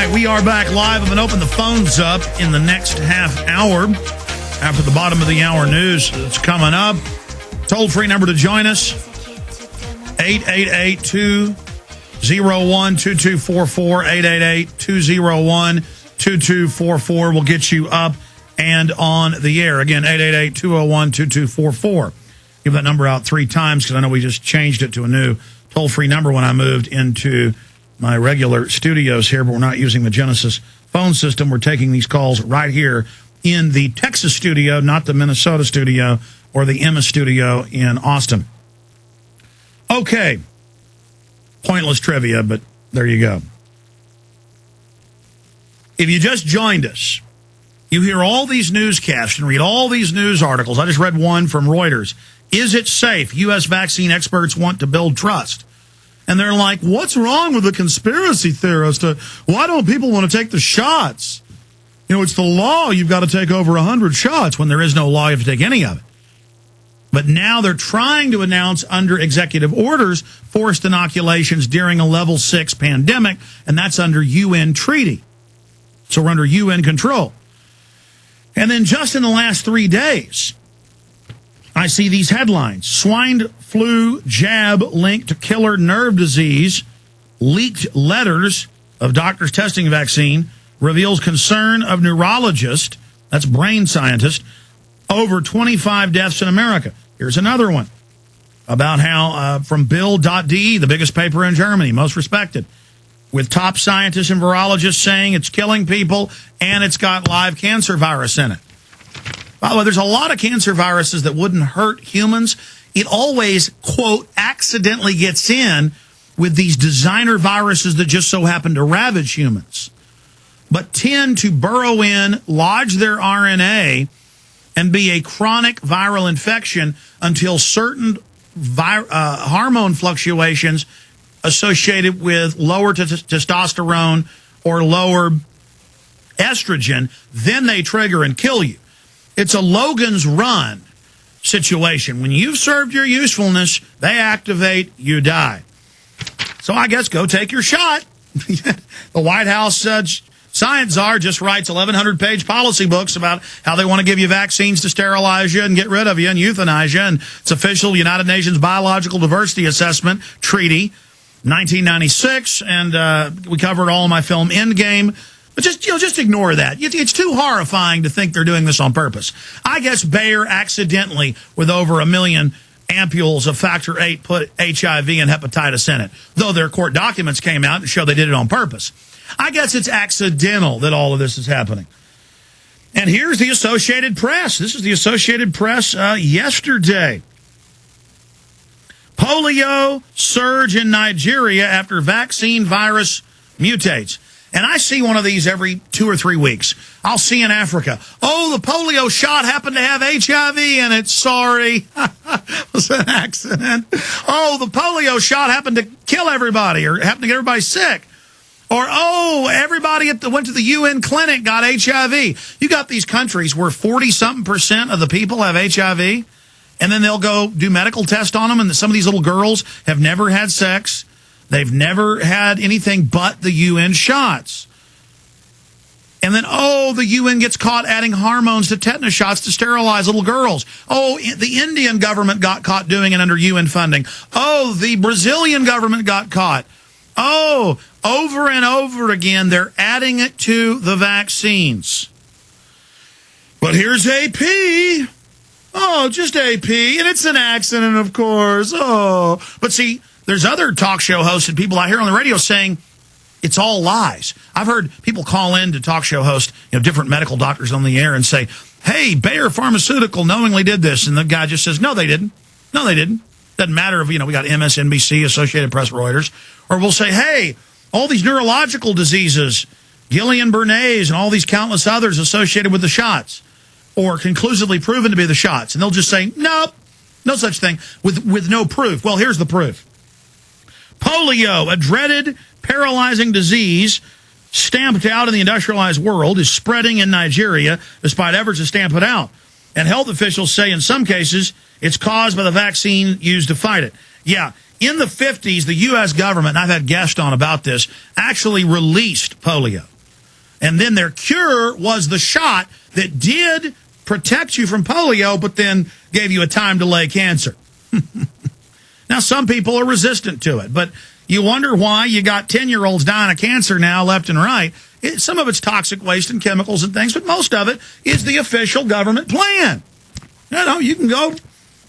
right, we are back live. I'm going to open the phones up in the next half hour after the bottom of the hour news that's coming up. Toll-free number to join us, 888-201-2244, 888-201-2244 will get you up and on the air. Again, 888-201-2244. Give that number out 3 times because I know we just changed it to a new toll-free number when I moved into my regular studios here, but we're not using the Genesis phone system. We're taking these calls right here in the Texas studio, not the Minnesota studio or the Emma studio in Austin. Okay. Pointless trivia, but there you go. If you just joined us, you hear all these newscasts and read all these news articles. I just read one from Reuters. Is it safe? U.S. vaccine experts want to build trust. And they're like, what's wrong with the conspiracy theorist? Why don't people want to take the shots? You know, it's the law. You've got to take over 100 shots. When there is no law, you have to take any of it. But now they're trying to announce under executive orders forced inoculations during a level 6 pandemic, and that's under UN treaty. So we're under UN control. And then just in the last 3 days, I see these headlines. Swine flu jab linked to killer nerve disease. Leaked letters of doctors testing vaccine reveals concern of neurologist, that's brain scientist, over 25 deaths in America. Here's another one about how from Bild.de, the biggest paper in Germany, most respected, with top scientists and virologists saying it's killing people and it's got live cancer virus in it. By the way, there's a lot of cancer viruses that wouldn't hurt humans. It always, quote, accidentally gets in with these designer viruses that just so happen to ravage humans, but tend to burrow in, lodge their RNA, and be a chronic viral infection until certain hormone fluctuations associated with lower testosterone or lower estrogen, then they trigger and kill you. It's a Logan's Run situation. When you've served your usefulness, they activate, you die. So I guess go take your shot. The White House science czar just writes 1,100-page policy books about how they want to give you vaccines to sterilize you and get rid of you and euthanize you. And it's official United Nations Biological Diversity Assessment Treaty, 1996. And we covered all in my film Endgame. But just ignore that. It's too horrifying to think they're doing this on purpose. I guess Bayer accidentally, with over 1 million ampules of factor VIII, put HIV and hepatitis in it, though their court documents came out and show they did it on purpose. I guess it's accidental that all of this is happening. And here's the Associated Press. This is the Associated Press yesterday. Polio surge in Nigeria after vaccine virus mutates. And I see one of these every 2 or 3 weeks. I'll see in Africa, oh, the polio shot happened to have HIV in it. Sorry. It was an accident. Oh, the polio shot happened to kill everybody or happened to get everybody sick. Or, oh, everybody went to the UN clinic got HIV. You got these countries where 40-something% of the people have HIV, and then they'll go do medical tests on them, and some of these little girls have never had sex. They've never had anything but the UN shots. And then, oh, the UN gets caught adding hormones to tetanus shots to sterilize little girls. Oh, the Indian government got caught doing it under UN funding. Oh, the Brazilian government got caught. Oh, over and over again, they're adding it to the vaccines. But here's AP. Oh, just AP. And it's an accident, of course. Oh, but see, there's other talk show hosts and people out here on the radio saying it's all lies. I've heard people call in to talk show host, different medical doctors on the air and say, hey, Bayer Pharmaceutical knowingly did this. And the guy just says, no, they didn't. No, they didn't. Doesn't matter if, we got MSNBC, Associated Press, Reuters. Or we'll say, hey, all these neurological diseases, Guillain-Barré's and all these countless others associated with the shots, or conclusively proven to be the shots. And they'll just say, nope, no such thing, with no proof. Well, here's the proof. Polio, a dreaded, paralyzing disease stamped out in the industrialized world, is spreading in Nigeria despite efforts to stamp it out. And health officials say in some cases it's caused by the vaccine used to fight it. Yeah, in the 50s, the U.S. government, and I've had guests on about this, actually released polio. And then their cure was the shot that did protect you from polio, but then gave you a time-delay cancer. Now, some people are resistant to it, but you wonder why you got 10-year-olds dying of cancer now left and right. Some of it's toxic waste and chemicals and things, but most of it is the official government plan. You can go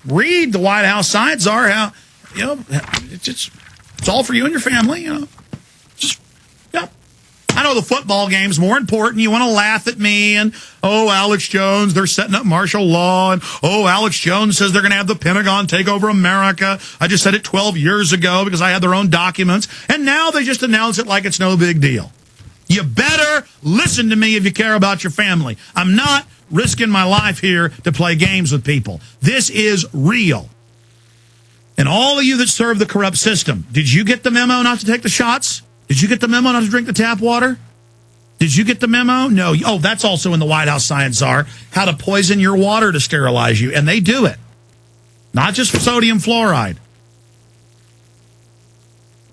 read the White House Science Czar, how, it's all for you and your family, I know the football game's more important. You want to laugh at me and, Alex Jones, they're setting up martial law. And, Alex Jones says they're going to have the Pentagon take over America. I just said it 12 years ago because I had their own documents. And now they just announce it like it's no big deal. You better listen to me if you care about your family. I'm not risking my life here to play games with people. This is real. And all of you that serve the corrupt system, did you get the memo not to take the shots? Did you get the memo not to drink the tap water? Did you get the memo? No. That's also in the White House Science Czar, how to poison your water to sterilize you. And they do it. Not just for sodium fluoride.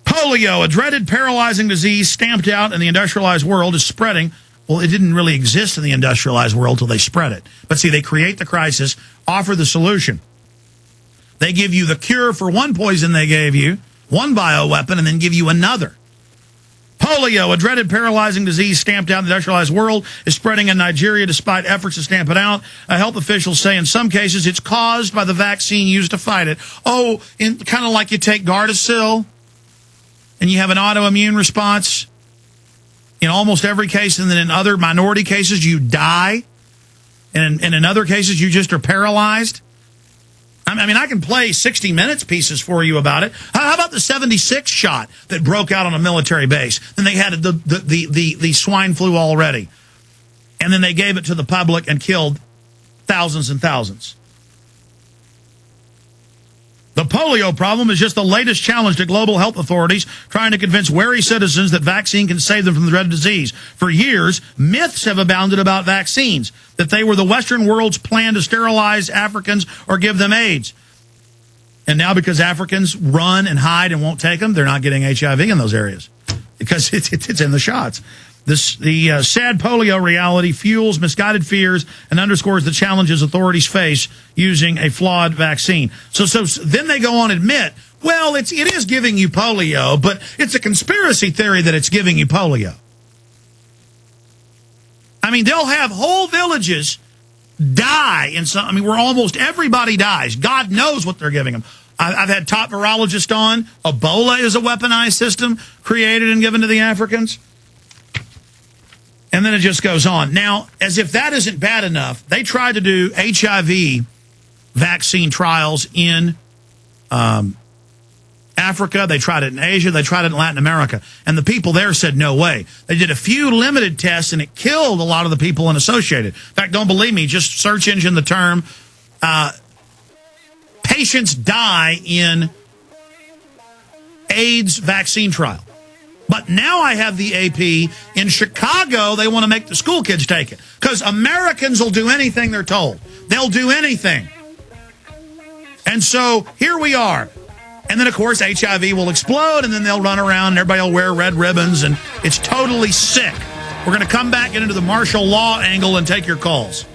Polio, a dreaded paralyzing disease stamped out in the industrialized world, is spreading. Well, it didn't really exist in the industrialized world till they spread it. But see, they create the crisis, offer the solution. They give you the cure for one poison they gave you, one bioweapon, and then give you another. Polio, a dreaded paralyzing disease stamped out in the industrialized world, is spreading in Nigeria despite efforts to stamp it out. Health officials say in some cases it's caused by the vaccine used to fight it. Kind of like you take Gardasil and you have an autoimmune response in almost every case, and then in other minority cases you die, and in other cases you just are paralyzed. I mean, I can play 60 Minutes pieces for you about it. How about the 76 shot that broke out on a military base? Then they had the swine flu already. And then they gave it to the public and killed thousands and thousands. The polio problem is just the latest challenge to global health authorities trying to convince wary citizens that vaccine can save them from the dreaded disease. For years, myths have abounded about vaccines, that they were the Western world's plan to sterilize Africans or give them AIDS. And now because Africans run and hide and won't take them, they're not getting HIV in those areas because it's in the shots. The sad polio reality fuels misguided fears and underscores the challenges authorities face using a flawed vaccine. So then they go on and admit, well, it is giving you polio, but it's a conspiracy theory that it's giving you polio. I mean, they'll have whole villages die where almost everybody dies. God knows what they're giving them. I've had top virologists on. Ebola is a weaponized system created and given to the Africans. And then it just goes on. Now, as if that isn't bad enough, they tried to do HIV vaccine trials in Africa. They tried it in Asia. They tried it in Latin America. And the people there said, no way. They did a few limited tests, and it killed a lot of the people associated. In fact, don't believe me, just search engine the term. Patients die in AIDS vaccine trial. But now I have the AP in Chicago. They want to make the school kids take it because Americans will do anything they're told. They'll do anything. And so here we are. And then, of course, HIV will explode, and then they'll run around, and everybody will wear red ribbons, and it's totally sick. We're going to come back into the martial law angle and take your calls.